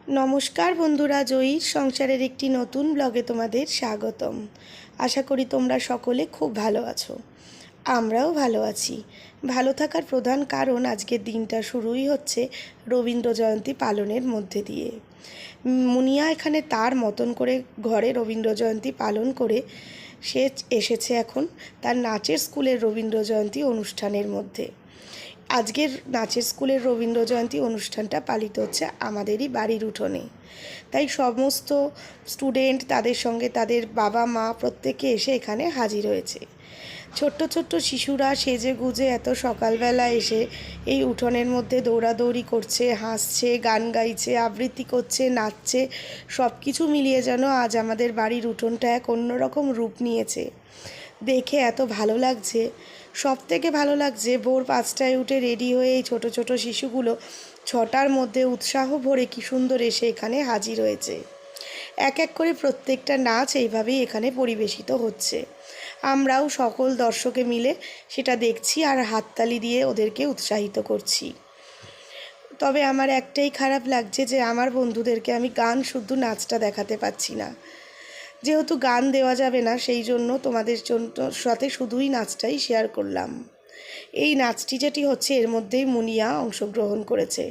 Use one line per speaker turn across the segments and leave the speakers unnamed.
নমস্কার বন্ধুরা, জয়ীর সংসারের একটি নতুন ব্লগে তোমাদের স্বাগতম। আশা করি তোমরা সকলে খুব ভালো আছো। আমরাও ভালো আছি। ভালো থাকার প্রধান কারণ আজকের দিনটা শুরুই হচ্ছে রবীন্দ্র জয়ন্তী পালনের মধ্যে দিয়ে। মুনিয়া এখানে তার মতন করে ঘরে রবীন্দ্র জয়ন্তী পালন করে সে এসেছে এখন তার নাচের স্কুলের রবীন্দ্র জয়ন্তী অনুষ্ঠানের মধ্যে। আজকের নাচের স্কুলের রবীন্দ্র জয়ন্তী অনুষ্ঠানটা পালিত হচ্ছে আমাদেরই বাড়ির উঠোনে। তাই সমস্ত স্টুডেন্ট তাদের সঙ্গে তাদের বাবা মা প্রত্যেকে এসে এখানে হাজির হয়েছে। ছোট্ট ছোট্ট শিশুরা সেজে গুজে এত সকালবেলা এসে এই উঠোনের মধ্যে দৌড়াদৌড়ি করছে, হাসছে, গান গাইছে, আবৃত্তি করছে, নাচছে। সব কিছু মিলিয়ে যেন আজ আমাদের বাড়ির উঠোনটা এক অন্যরকম রূপ নিয়েছে। দেখে এত ভালো লাগছে। সব থেকে ভালো লাগছে ভোর 5টায় উঠে রেডি হয়ে এই ছোটো ছোটো শিশুগুলো 6টার মধ্যে উৎসাহ ভরে কী সুন্দর এসে এখানে হাজির হয়েছে। এক এক করে প্রত্যেকটা নাচ এইভাবেই এখানে পরিবেশিত হচ্ছে। আমরাও সকল দর্শকে মিলে সেটা দেখছি আর হাততালি দিয়ে ওদেরকে উৎসাহিত করছি। তবে আমার একটাই খারাপ লাগছে যে আমার বন্ধুদেরকে আমি গান শুদ্ধ নাচটা দেখাতে পাচ্ছি না। যেহেতু গান দেওয়া যাবে না, সেই জন্য তোমাদের সাথে শুধুই নাচটাই শেয়ার করলাম। এই নাচটি যেটি হচ্ছে এর মধ্যেই মুনিয়া অংশগ্রহণ করেছে,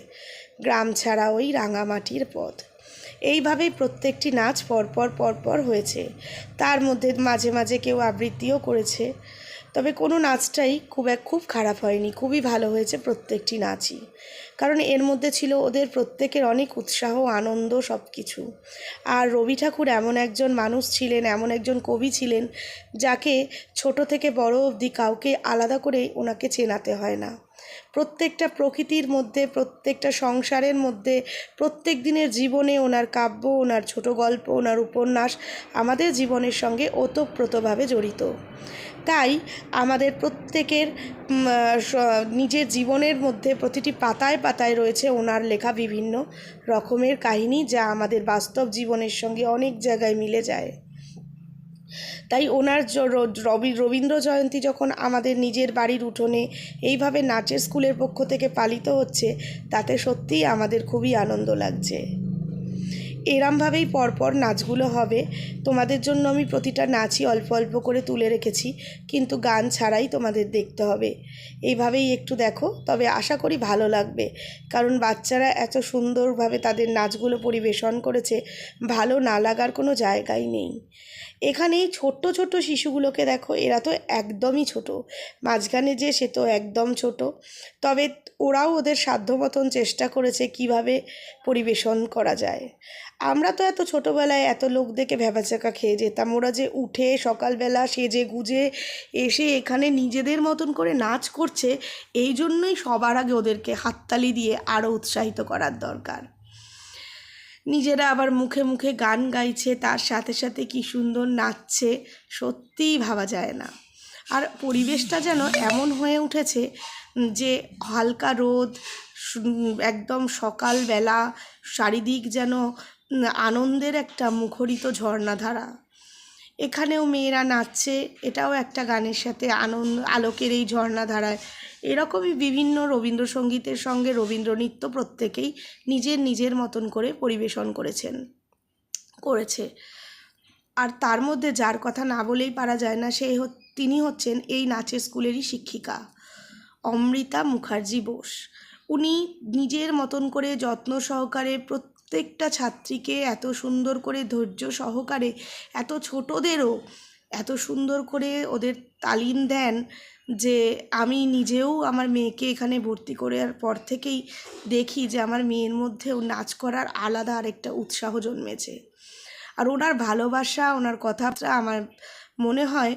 গ্রাম ছাড়া ওই রাঙামাটির পথ। এইভাবেই প্রত্যেকটি নাচ পরপর হয়েছে। তার মধ্যে মাঝে মাঝে কেউ আবৃত্তিও করেছে। তবে কোনো নাচটাই খুব খারাপ হয়নি, খুবই ভালো হয়েছে প্রত্যেকটি নাচই। কারণ এর মধ্যে ছিল ওদের প্রত্যেকের অনেক উৎসাহ, আনন্দ, সব কিছু। আর রবি ঠাকুর এমন একজন মানুষ ছিলেন, এমন একজন কবি ছিলেন, যাকে ছোট থেকে বড় অবধি কাউকে আলাদা করে ওনাকে চেনাতে হয় না। প্রত্যেকটা প্রকৃতির মধ্যে, প্রত্যেকটা সংসারের মধ্যে, প্রত্যেক দিনের জীবনে ওনার কাব্য, ওনার ছোট গল্প, ওনার উপন্যাস আমাদের জীবনের সঙ্গে ওতপ্রোতভাবে জড়িত। তাই আমাদের প্রত্যেকের নিজের জীবনের মধ্যে প্রতিটি পাতায় পাতায় রয়েছে ওনার লেখা বিভিন্ন রকমের কাহিনী, যা আমাদের বাস্তব জীবনের সঙ্গে অনেক জায়গায় মিলে যায়। তাই ওনার রবীন্দ্র জয়ন্তী যখন আমাদের নিজের বাড়ির উঠোনে এইভাবে নাচের স্কুলের পক্ষ থেকে পালিত হচ্ছে, তাতে সত্যিই আমাদের খুবই আনন্দ লাগছে। এরমভাবেই পরপর নাচগুলো হবে। তোমাদের জন্য আমি প্রতিটা নাচই অল্প অল্প করে তুলে রেখেছি, কিন্তু গান ছাড়াই তোমাদের দেখতে হবে। এইভাবেই একটু দেখো, তবে আশা করি ভালো লাগবে। কারণ বাচ্চারা এত সুন্দরভাবে তাদের নাচগুলো পরিবেশন করেছে, ভালো না লাগার কোনো জায়গাই নেই। এখানে এই ছোট্ট ছোট্ট শিশুগুলোকে দেখো, এরা তো একদমই ছোট। মাঝখানে যে সে তো একদম ছোট। তবে ওরাও ওদের সাধ্য মতন চেষ্টা করেছে কিভাবে পরিবেশন করা যায়। আমরা তো এত ছোটোবেলায় এত লোক দেখে ভ্যাবাচ্যাকা খেয়ে যেতাম। ওরা যে উঠে সকালবেলা সেজে গুজে এসে এখানে নিজেদের মতন করে নাচ করছে, এই জন্যই সবার আগে ওদেরকে হাততালি দিয়ে আরও উৎসাহিত করার দরকার। নিজেরা আবার মুখে মুখে গান গাইছে, তার সাথে সাথে কি সুন্দর নাচছে, সত্যিই ভাবা যায় না। আর পরিবেশটা যেন এমন হয়ে উঠেছে যে হালকা রোদ, একদম সকালবেলা, চারিদিক যেন আনন্দের একটা মুখরিত ঝর্ণাধারা। এখানেও মেয়েরা নাচছে, এটাও একটা গানের সাথে আলোকের এই ঝর্ণাধারায়। এরকমই বিভিন্ন রবীন্দ্রসঙ্গীতের সঙ্গে রবীন্দ্র নৃত্য প্রত্যেকেই নিজের নিজের মতন করে পরিবেশন করেছে। আর তার মধ্যে যার কথা না বলেই পারা যায় না, তিনি হচ্ছেন এই নাচের স্কুলেরই শিক্ষিকা অমৃতা মুখার্জি বোস। উনি নিজের মতন করে যত্ন সহকারে প্রত্যেকটা ছাত্রীকে এত সুন্দর করে ধৈর্য সহকারে, এত ছোটদেরও এত সুন্দর করে ওদের তালিম দেন যে আমি নিজেও আমার মেয়েকে এখানে ভর্তি করার পর থেকেই দেখি যে আমার মেয়ের মধ্যেও নাচ করার আলাদা আরেকটা উৎসাহ জন্মেছে। আর ওনার ভালোবাসা, ওনার কথাবার্তা আমার মনে হয়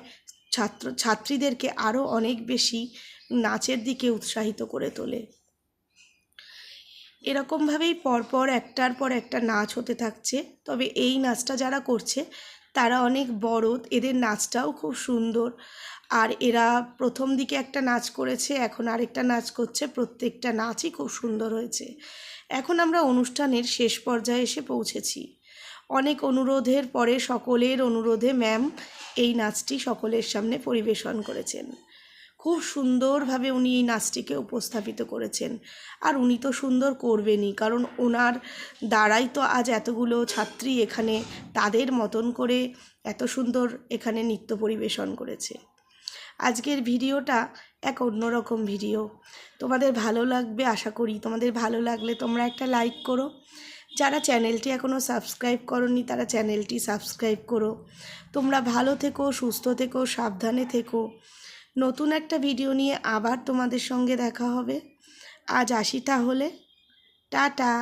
ছাত্রীদেরকে আরও অনেক বেশি নাচের দিকে উৎসাহিত করে তোলে। এরকমভাবেই পরপর একটার পর একটা নাচ হতে থাকছে। তবে এই নাচটা যারা করছে তারা অনেক বড়, এদের নাচটাও খুব সুন্দর। আর এরা প্রথম দিকে একটা নাচ করেছে, এখন আরেকটা নাচ করছে। প্রত্যেকটা নাচই খুব সুন্দর হয়েছে। এখন আমরা অনুষ্ঠানের শেষ পর্যায়ে এসে পৌঁছেছি। অনেক অনুরোধের পরে, সকলের অনুরোধে ম্যাম এই নাচটি সকলের সামনে পরিবেশন করেছেন। খুব সুন্দরভাবে উনি এই নাচটিকে উপস্থাপিত করেছেন। আর উনি তো সুন্দর করবেনই, কারণ ওনার দ্বারাই তো আজ এতগুলো ছাত্রী এখানে তাদের মতন করে এত সুন্দর এখানে নৃত্য পরিবেশন করেছে। আজকের ভিডিওটা এক অন্যরকম ভিডিও, তোমাদের ভালো লাগবে আশা করি। তোমাদের ভালো লাগলে তোমরা একটা লাইক করো, যারা চ্যানেলটি এখনও সাবস্ক্রাইব করোনি তারা চ্যানেলটি সাবস্ক্রাইব করো। তোমরা ভালো থেকো, সুস্থ থেকো, সাবধানে থেকো। নতুন একটা ভিডিও নিয়ে আবার তোমাদের সঙ্গে দেখা হবে। আজ আসি তাহলে, টাটা।